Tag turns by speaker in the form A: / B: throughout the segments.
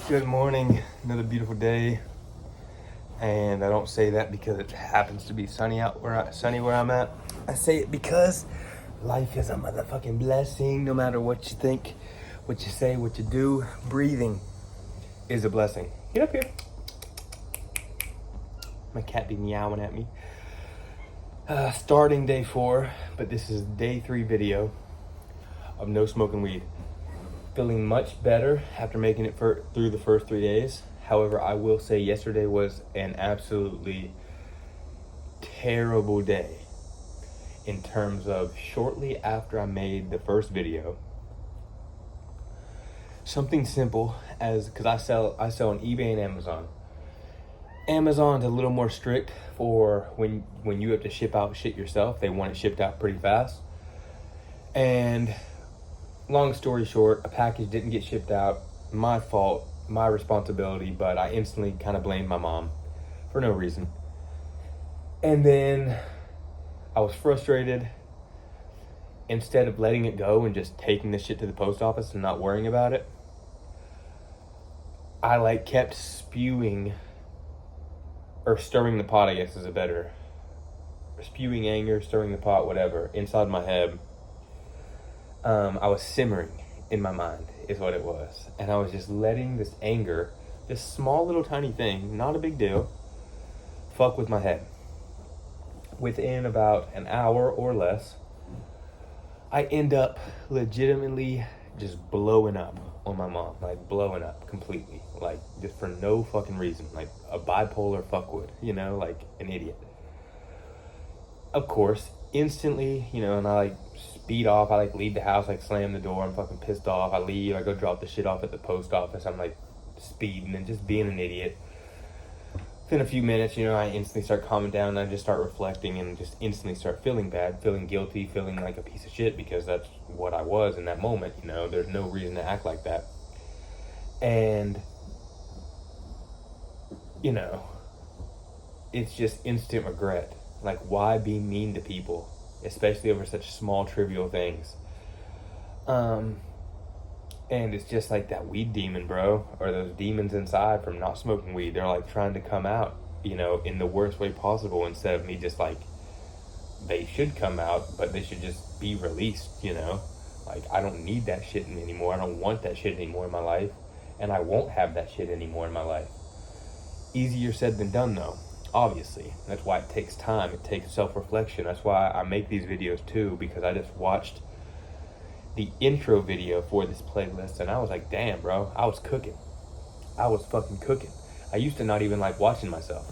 A: Good morning, another beautiful day, and I don't say that because it happens to be sunny where I'm at. I say it because life is a motherfucking blessing. No matter what you think, what you say, what you do, breathing is a blessing. Get up here. My cat be meowing at me. Starting day 4, but this is day 3 video of no smoking weed. Feeling much better after making it through the first 3 days. However, I will say yesterday was an absolutely terrible day in terms of shortly after I made the first video. Something simple as, because I sell on eBay and Amazon. Amazon's a little more strict for when you have to ship out shit yourself. They want it shipped out pretty fast. And long story short, a package didn't get shipped out. My fault, my responsibility, but I instantly kind of blamed my mom for no reason. And then I was frustrated. Instead of letting it go and just taking the shit to the post office and not worrying about it, I kept spewing, or stirring the pot, I guess is a better, spewing anger, stirring the pot, whatever, inside my head. I was simmering in my mind is what it was. And I was just letting this anger, this small little tiny thing, not a big deal, fuck with my head. Within about an hour or less, I end up legitimately just blowing up on my mom. Blowing up completely. Just for no fucking reason. Like a bipolar fuckwood, like an idiot. Of course, instantly, and I speed off. I leave the house, slam the door. I'm fucking pissed off. I leave. I go drop the shit off at the post office. I'm speeding and just being an idiot. Within a few minutes, I instantly start calming down and I just start reflecting and just instantly start feeling bad, feeling guilty, feeling like a piece of shit because that's what I was in that moment. There's no reason to act like that. And, it's just instant regret. Why be mean to people, especially over such small, trivial things? And it's just that weed demon, bro, or those demons inside from not smoking weed. They're trying to come out, in the worst way possible, instead of me just they should come out, but they should just be released, I don't need that shit anymore. I don't want that shit anymore in my life, and I won't have that shit anymore in my life. Easier said than done, though. Obviously, that's why it takes time. It takes self-reflection. That's why I make these videos too, because I just watched the intro video for this playlist and I was like, damn, bro, I was cooking. I was fucking cooking. I used to not even like watching myself.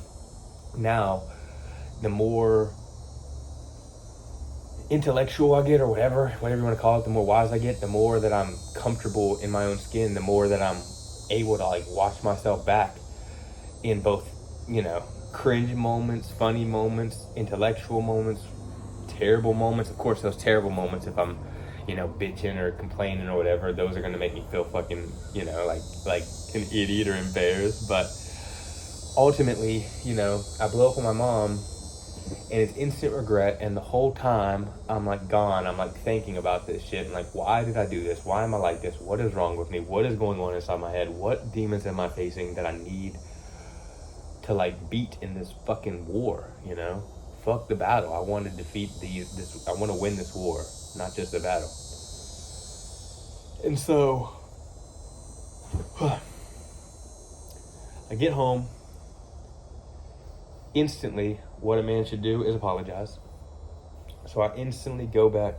A: Now, the more intellectual I get, or whatever you want to call it, the more wise I get, the more that I'm comfortable in my own skin, the more that I'm able to watch myself back in both, cringe moments, funny moments, intellectual moments, terrible moments. Of course, those terrible moments, if I'm, bitching or complaining or whatever, those are going to make me feel fucking, like an idiot or embarrassed. But ultimately, I blow up on my mom and it's instant regret. And the whole time I'm gone, I'm thinking about this shit and why did I do this? Why am I like this? What is wrong with me? What is going on inside my head? What demons am I facing that I need to beat in this fucking war? Fuck the battle. I want to defeat I want to win this war, not just the battle. And so I get home. Instantly, what a man should do is apologize. So I instantly go back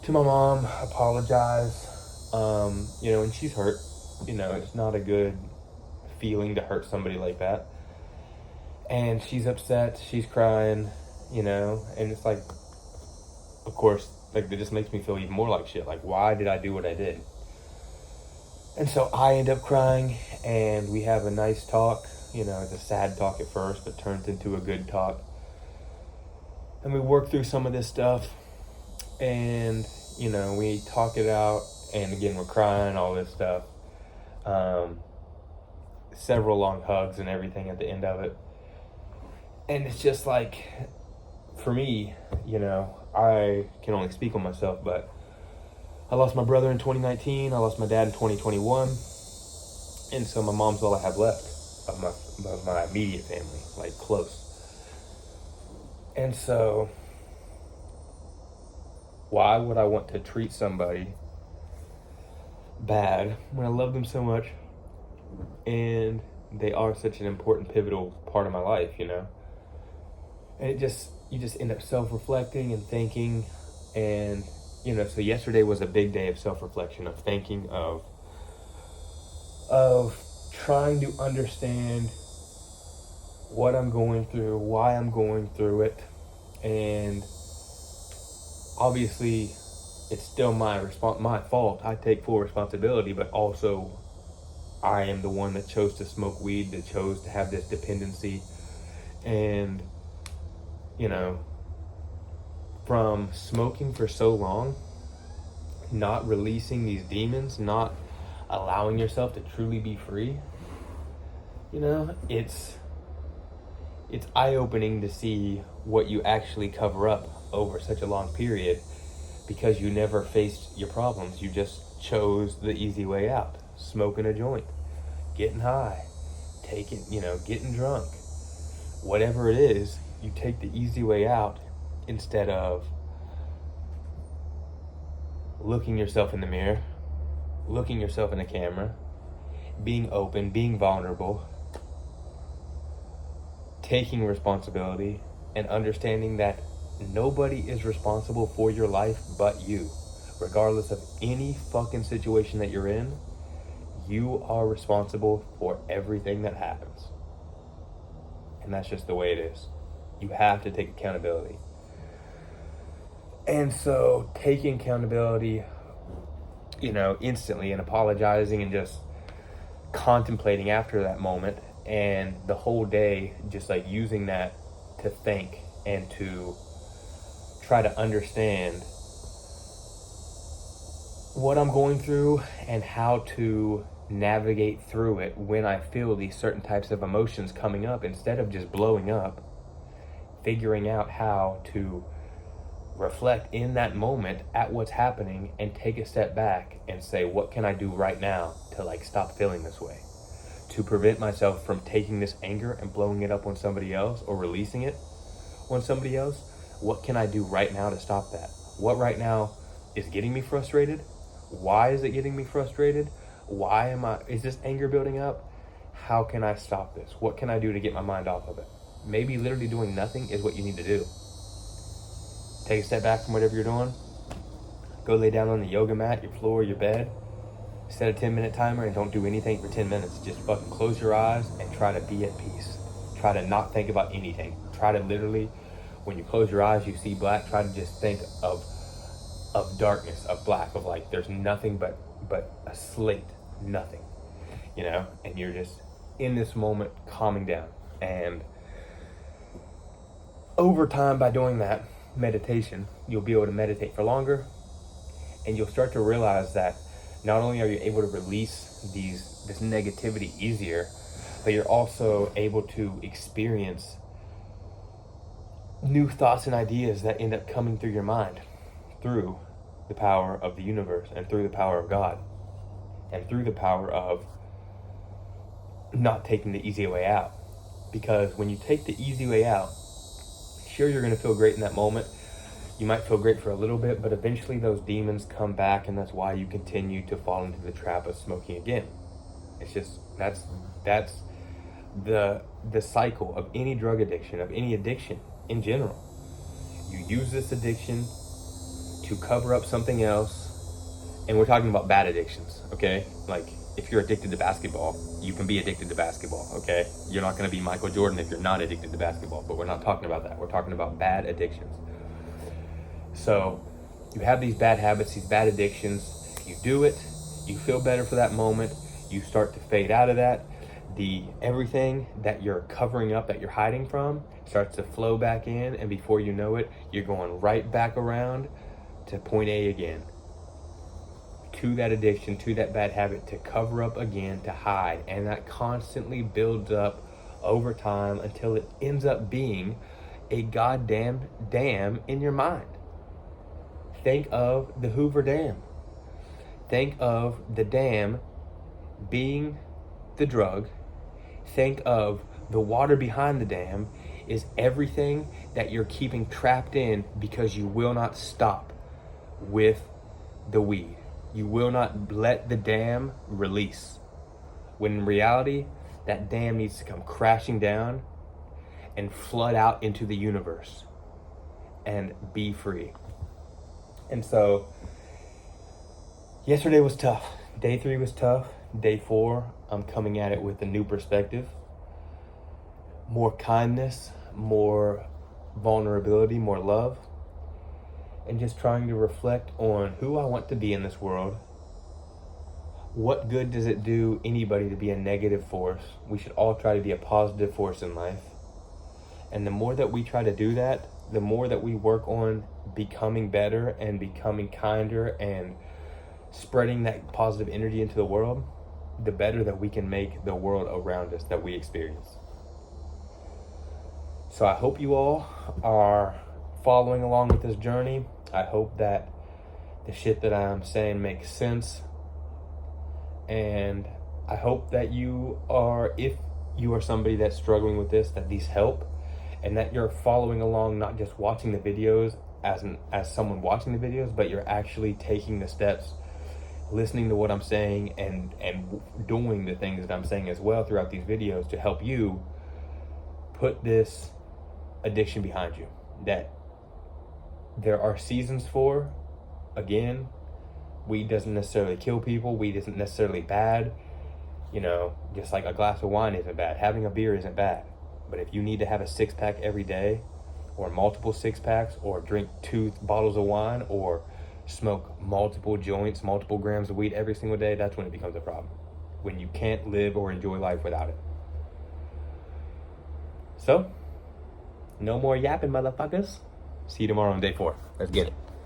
A: to my mom, apologize, and she's hurt. It's not a good feeling to hurt somebody like that. And she's upset, she's crying, and it's of course, that just makes me feel even more like shit. Why did I do what I did? And so I end up crying, and we have a nice talk. It's a sad talk at first, but turns into a good talk. And we work through some of this stuff, and, we talk it out, and again, we're crying, all this stuff. Several long hugs and everything at the end of it. And it's just for me, I can only speak on myself, but I lost my brother in 2019. I lost my dad in 2021. And so my mom's all I have left of my immediate family, like close. And so why would I want to treat somebody bad when I love them so much and they are such an important, pivotal part of my life, you know? And you just end up self-reflecting and thinking, and, you know, so yesterday was a big day of self-reflection, of thinking, of trying to understand what I'm going through, why I'm going through it, and obviously it's still my fault. I take full responsibility, but also I am the one that chose to smoke weed, that chose to have this dependency. And, you know, from smoking for so long, not releasing these demons, not allowing yourself to truly be free, you know, it's eye-opening to see what you actually cover up over such a long period, because you never faced your problems. You just chose the easy way out. Smoking a joint, getting high, getting drunk. Whatever it is, you take the easy way out instead of looking yourself in the mirror, looking yourself in the camera, being open, being vulnerable, taking responsibility, and understanding that nobody is responsible for your life but you. Regardless of any fucking situation that you're in, you are responsible for everything that happens. And that's just the way it is. You have to take accountability. And so taking accountability, you know, instantly, and apologizing, and just contemplating after that moment, and the whole day just like using that to think and to try to understand what I'm going through and how to navigate through it when I feel these certain types of emotions coming up, instead of just blowing up, figuring out how to reflect in that moment at what's happening and take a step back and say, what can I do right now to like stop feeling this way? To prevent myself from taking this anger and blowing it up on somebody else, or releasing it on somebody else. What can I do right now to stop that? What right now is getting me frustrated? Why is it getting me frustrated? Is this anger building up? How can I stop this? What can I do to get my mind off of it? Maybe literally doing nothing is what you need to do. Take a step back from whatever you're doing. Go lay down on the yoga mat, your floor, your bed. Set a 10-minute timer and don't do anything for 10 minutes. Just fucking close your eyes and try to be at peace. Try to not think about anything. Try to literally, when you close your eyes, you see black, try to just think of darkness, of black, of like there's nothing but a slate, nothing, you know, and you're just in this moment calming down. And over time, by doing that meditation, you'll be able to meditate for longer, and you'll start to realize that not only are you able to release this negativity easier, but you're also able to experience new thoughts and ideas that end up coming through your mind, through the power of the universe, and through the power of God, and through the power of not taking the easy way out. Because when you take the easy way out, sure, you're going to feel great in that moment. You might feel great for a little bit, but eventually those demons come back, and that's why you continue to fall into the trap of smoking again. It's just, that's the cycle of any drug addiction, of any addiction in general. You use this addiction to cover up something else, and we're talking about bad addictions, okay? Like, if you're addicted to basketball, you can be addicted to basketball, okay? You're not going to be Michael Jordan if you're not addicted to basketball, but we're not talking about that. We're talking about bad addictions. So you have these bad habits, these bad addictions. You do it, you feel better for that moment, you start to fade out of that. Everything that you're covering up, that you're hiding from, starts to flow back in, and before you know it, you're going right back around to point A again, to that addiction, to that bad habit, to cover up again, to hide. And that constantly builds up over time until it ends up being a goddamn dam in your mind. Think of the Hoover Dam. Think of the dam being the drug. Think of the water behind the dam is everything that you're keeping trapped in because you will not stop with the weed. You will not let the dam release. When in reality, that dam needs to come crashing down and flood out into the universe and be free. And so, yesterday was tough. Day 3 was tough. Day 4, I'm coming at it with a new perspective. More kindness, more vulnerability, more love. And just trying to reflect on who I want to be in this world. What good does it do anybody to be a negative force? We should all try to be a positive force in life. And the more that we try to do that, the more that we work on becoming better and becoming kinder and spreading that positive energy into the world, the better that we can make the world around us that we experience. So I hope you all are following along with this journey. I hope that the shit that I'm saying makes sense. And I hope that you are, if you are somebody that's struggling with this, that these help, and that you're following along, not just watching the videos as someone watching the videos, but you're actually taking the steps, listening to what I'm saying, and doing the things that I'm saying as well throughout these videos to help you put this addiction behind you. That there are seasons for. Again, weed doesn't necessarily kill people. Weed isn't necessarily bad. You know, just like a glass of wine isn't bad. Having a beer isn't bad. But if you need to have a 6-pack every day, or multiple 6-packs, or drink 2 bottles of wine, or smoke multiple joints, multiple grams of weed every single day, that's when it becomes a problem. When you can't live or enjoy life without it. So, no more yapping, motherfuckers. See you tomorrow on day 4. Let's get it.